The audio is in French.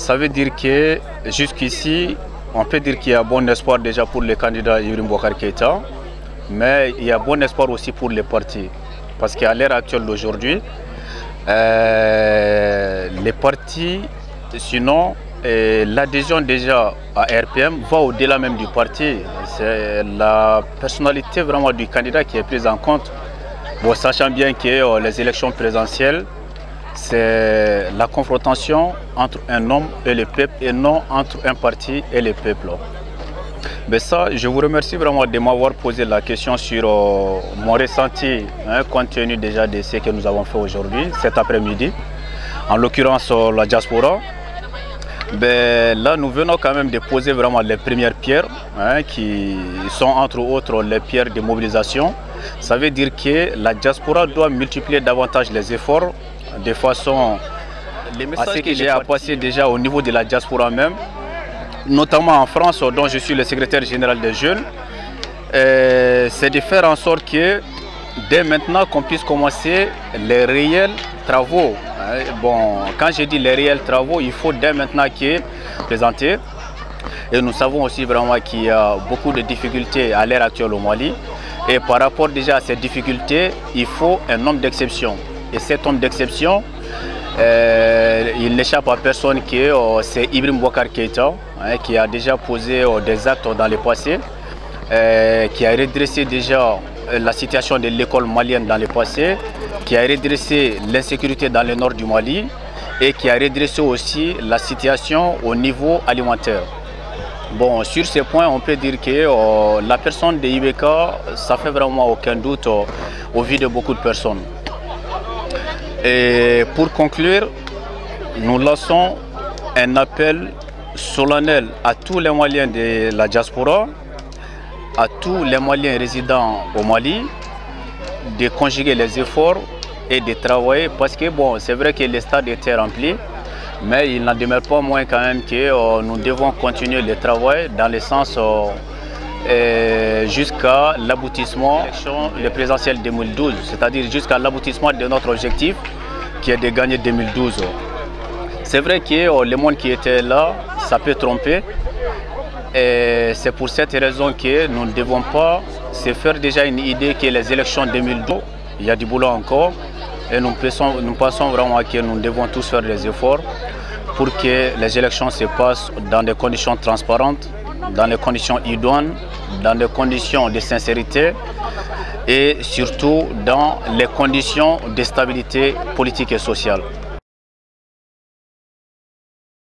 Ça veut dire que jusqu'ici, on peut dire qu'il y a bon espoir déjà pour le candidat Ibrahim Boubacar Keïta, mais il y a bon espoir aussi pour les partis. Parce qu'à l'heure actuelle d'aujourd'hui, les partis, sinon, l'adhésion déjà à RPM va au-delà même du parti. C'est la personnalité vraiment du candidat qui est prise en compte. Bon, sachant bien que les élections présidentielles, c'est la confrontation entre un homme et le peuple et non entre un parti et le peuple. Mais ça, je vous remercie vraiment de m'avoir posé la question sur mon ressenti, compte tenu déjà de ce que nous avons fait aujourd'hui, cet après-midi, en l'occurrence la diaspora. Ben, là, nous venons quand même de poser vraiment les premières pierres, qui sont entre autres les pierres de mobilisation. Ça veut dire que la diaspora doit multiplier davantage les efforts de façon à ce que j'ai à passer déjà au niveau de la diaspora même, notamment en France, dont je suis le secrétaire général des jeunes. C'est de faire en sorte que dès maintenant qu'on puisse commencer les réels travaux. Bon, quand je dis les réels travaux, il faut dès maintenant présenter. Et nous savons aussi vraiment qu'il y a beaucoup de difficultés à l'heure actuelle au Mali. Et par rapport déjà à ces difficultés, il faut un homme d'exception. Et cet homme d'exception, il n'échappe à personne que c'est Ibrahim Boubacar Keïta, qui a déjà posé des actes dans le passé, qui a redressé déjà la situation de l'école malienne dans le passé, qui a redressé l'insécurité dans le nord du Mali et qui a redressé aussi la situation au niveau alimentaire. Bon, sur ces points, on peut dire que la personne de IBK, ça fait vraiment aucun doute au vu de beaucoup de personnes. Et pour conclure, nous lançons un appel solennel à tous les Maliens de la diaspora, à tous les Maliens résidant au Mali, de conjuguer les efforts et de travailler parce que bon, c'est vrai que le stade était rempli, mais il n'en demeure pas moins quand même que nous devons continuer le travail dans le sens jusqu'à l'aboutissement de l'élection présidentielle 2012, c'est-à-dire jusqu'à l'aboutissement de notre objectif qui est de gagner 2012. C'est vrai que le monde qui était là, ça peut tromper. Et c'est pour cette raison que nous ne devons pas se faire déjà une idée que les élections 2012, il y a du boulot encore. Et nous pensons vraiment que nous devons tous faire des efforts pour que les élections se passent dans des conditions transparentes, dans des conditions idoines, dans des conditions de sincérité et surtout dans les conditions de stabilité politique et sociale.